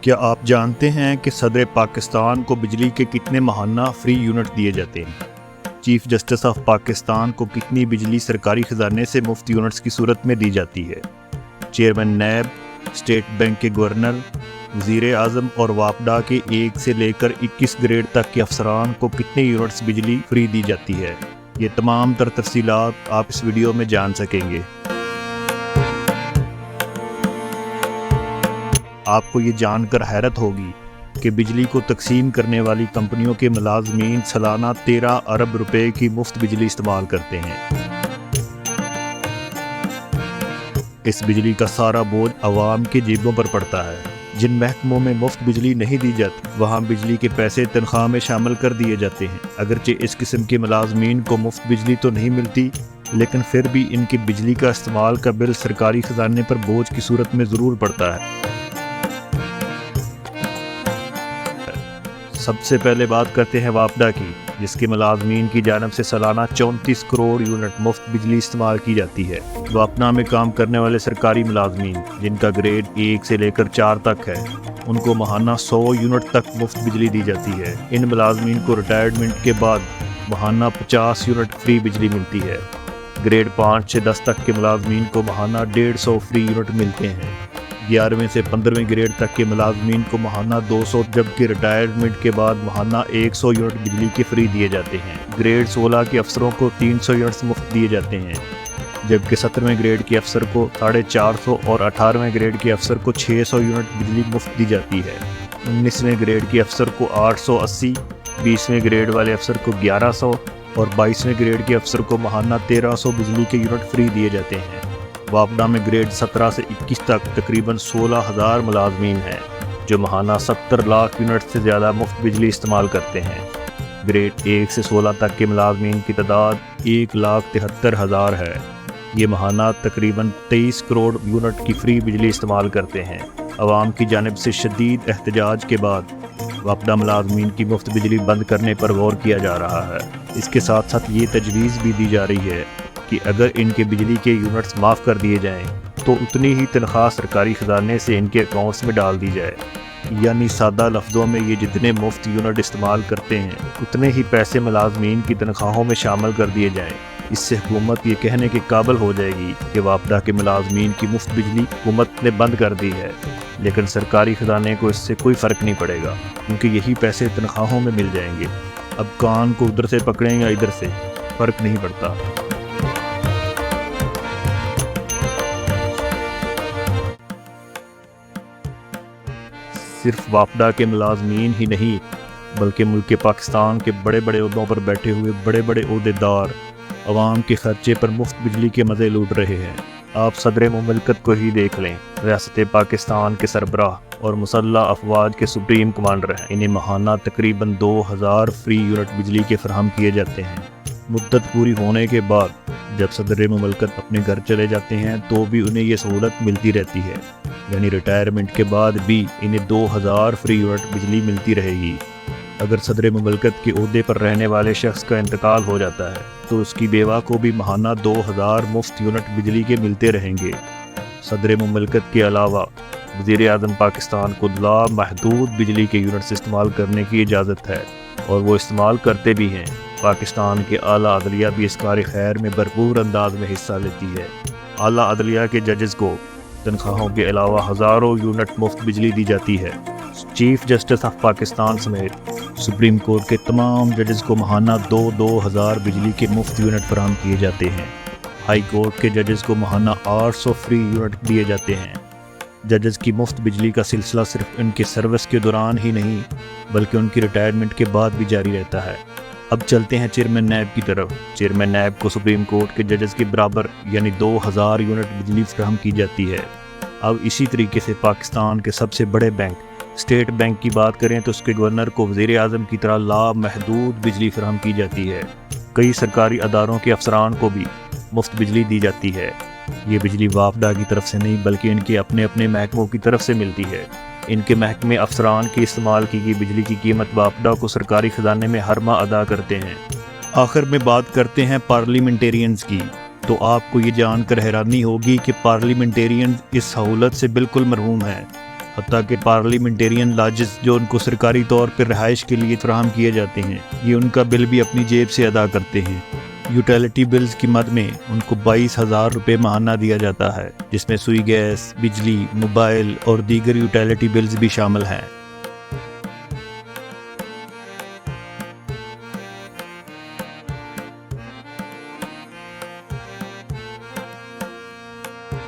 کیا آپ جانتے ہیں کہ صدر پاکستان کو بجلی کے کتنے ماہانہ فری یونٹ دیے جاتے ہیں؟ چیف جسٹس آف پاکستان کو کتنی بجلی سرکاری خزانے سے مفت یونٹس کی صورت میں دی جاتی ہے؟ چیئرمین نیب، اسٹیٹ بینک کے گورنر، وزیر اعظم اور واپڈا کے 1 سے لے کر 21 گریڈ تک کے افسران کو کتنے یونٹس بجلی فری دی جاتی ہے؟ یہ تمام تر تفصیلات آپ اس ویڈیو میں جان سکیں گے۔ آپ کو یہ جان کر حیرت ہوگی کہ بجلی کو تقسیم کرنے والی کمپنیوں کے ملازمین سالانہ 13 ارب روپے کی مفت بجلی استعمال کرتے ہیں۔ اس بجلی کا سارا بوجھ عوام کی جیبوں پر پڑتا ہے۔ جن محکموں میں مفت بجلی نہیں دی جاتی وہاں بجلی کے پیسے تنخواہ میں شامل کر دیے جاتے ہیں۔ اگرچہ اس قسم کے ملازمین کو مفت بجلی تو نہیں ملتی، لیکن پھر بھی ان کی بجلی کا استعمال کا بل سرکاری خزانے پر بوجھ کی صورت میں ضرور پڑتا ہے۔ سب سے پہلے بات کرتے ہیں واپڈا کی، جس کے ملازمین کی جانب سے سالانہ 34 کروڑ یونٹ مفت بجلی استعمال کی جاتی ہے۔ واپڈا میں کام کرنے والے سرکاری ملازمین جن کا گریڈ 1 سے لے کر 4 تک ہے، ان کو ماہانہ 100 یونٹ تک مفت بجلی دی جاتی ہے۔ ان ملازمین کو ریٹائرمنٹ کے بعد ماہانہ 50 یونٹ فری بجلی ملتی ہے۔ گریڈ 5 سے 10 تک کے ملازمین کو ماہانہ 150 فری یونٹ ملتے ہیں۔ 11ویں سے 15ویں گریڈ تک کے ملازمین کو ماہانہ 200 جبکہ ریٹائرمنٹ کے بعد ماہانہ 100 یونٹ بجلی کے فری دیے جاتے ہیں۔ گریڈ 16 کے افسروں کو 300 یونٹس مفت دیے جاتے ہیں، جبکہ 17ویں گریڈ کے افسر کو 450 اور 18ویں گریڈ کے افسر کو 600 یونٹ بجلی مفت دی جاتی ہے۔ 19ویں گریڈ کے افسر کو 880، 20ویں گریڈ والے افسر کو 1100 اور 22ویں گریڈ کے افسر کو ماہانہ 1300 بجلی کے یونٹ فری دیے جاتے ہیں۔ واپڈا میں گریڈ 17 سے 21 تک تقریباً 16,000 ملازمین ہیں جو ماہانہ 70 لاکھ یونٹ سے زیادہ مفت بجلی استعمال کرتے ہیں۔ گریڈ 1 سے 16 تک کے ملازمین کی تعداد 1,73,000 ہے۔ یہ ماہانہ تقریباً 23 کروڑ یونٹ کی فری بجلی استعمال کرتے ہیں۔ عوام کی جانب سے شدید احتجاج کے بعد واپڈا ملازمین کی مفت بجلی بند کرنے پر غور کیا جا رہا ہے۔ اس کے ساتھ ساتھ یہ تجویز بھی دی جا رہی ہے کہ اگر ان کے بجلی کے یونٹس معاف کر دیے جائیں تو اتنی ہی تنخواہ سرکاری خزانے سے ان کے اکاؤنٹس میں ڈال دی جائے، یعنی سادہ لفظوں میں یہ جتنے مفت یونٹ استعمال کرتے ہیں اتنے ہی پیسے ملازمین کی تنخواہوں میں شامل کر دیے جائیں۔ اس سے حکومت یہ کہنے کے قابل ہو جائے گی کہ واپڈا کے ملازمین کی مفت بجلی حکومت نے بند کر دی ہے، لیکن سرکاری خزانے کو اس سے کوئی فرق نہیں پڑے گا کیونکہ یہی پیسے تنخواہوں میں مل جائیں گے۔ اب کان کو ادھر سے پکڑیں یا ادھر سے، فرق نہیں پڑتا۔ صرف واپڈا کے ملازمین ہی نہیں بلکہ ملک پاکستان کے بڑے بڑے عہدوں پر بیٹھے ہوئے بڑے بڑے عہدیدار عوام کے خرچے پر مفت بجلی کے مزے لوٹ رہے ہیں۔ آپ صدر مملکت کو ہی دیکھ لیں، ریاست پاکستان کے سربراہ اور مسلح افواج کے سپریم کمانڈر ہیں۔ انہیں ماہانہ تقریباً 2000 فری یونٹ بجلی کے فراہم کیے جاتے ہیں۔ مدت پوری ہونے کے بعد جب صدر مملکت اپنے گھر چلے جاتے ہیں تو بھی انہیں یہ سہولت ملتی رہتی ہے، یعنی ریٹائرمنٹ کے بعد بھی انہیں 2000 فری یونٹ بجلی ملتی رہے گی۔ اگر صدر مملکت کے عہدے پر رہنے والے شخص کا انتقال ہو جاتا ہے تو اس کی بیوہ کو بھی ماہانہ 2000 مفت یونٹ بجلی کے ملتے رہیں گے۔ صدر مملکت کے علاوہ وزیر اعظم پاکستان کو لامحدود بجلی کے یونٹس استعمال کرنے کی اجازت ہے اور وہ استعمال کرتے بھی ہیں۔ پاکستان کے اعلیٰ عدلیہ بھی اس کار خیر میں بھرپور انداز میں حصہ لیتی ہے۔ اعلیٰ عدلیہ کے ججز کو تنخواہوں کے علاوہ ہزاروں یونٹ مفت بجلی دی جاتی ہے۔ چیف جسٹس آف پاکستان سمیت سپریم کورٹ کے تمام ججز کو ماہانہ 2,000 بجلی کے مفت یونٹ فراہم کیے جاتے ہیں۔ ہائی کورٹ کے ججز کو ماہانہ 800 فری یونٹ دیے جاتے ہیں۔ ججز کی مفت بجلی کا سلسلہ صرف ان کے سروس کے دوران ہی نہیں بلکہ ان کی ریٹائرمنٹ کے بعد بھی جاری رہتا ہے۔ اب چلتے ہیں چیئرمین نیب کی طرف۔ چیئرمین نیب کو سپریم کورٹ کے ججز کے برابر یعنی 2000 یونٹ بجلی فراہم کی جاتی ہے۔ اب اسی طریقے سے پاکستان کے سب سے بڑے بینک اسٹیٹ بینک کی بات کریں تو اس کے گورنر کو وزیر اعظم کی طرح لامحدود بجلی فراہم کی جاتی ہے۔ کئی سرکاری اداروں کے افسران کو بھی مفت بجلی دی جاتی ہے۔ یہ بجلی واپڈا کی طرف سے نہیں بلکہ ان کے اپنے اپنے محکموں کی طرف سے ملتی ہے۔ ان کے محکمے افسران کی استعمال کی گئی بجلی کی قیمت واپڈا کو سرکاری خزانے میں ہر ماہ ادا کرتے ہیں۔ آخر میں بات کرتے ہیں پارلیمنٹیرینز کی، تو آپ کو یہ جان کر حیرانی ہوگی کہ پارلیمنٹیرین اس سہولت سے بالکل محروم ہیں۔ حتیٰ کہ پارلیمنٹیرین لاجز جو ان کو سرکاری طور پر رہائش کے لیے فراہم کیے جاتے ہیں، یہ ان کا بل بھی اپنی جیب سے ادا کرتے ہیں۔ یوٹیلیٹی بلز کی مد میں ان کو 22,000 روپے ماہانہ دیا جاتا ہے، جس میں سوئی گیس، بجلی، موبائل اور دیگر یوٹیلیٹی بلز بھی شامل ہیں۔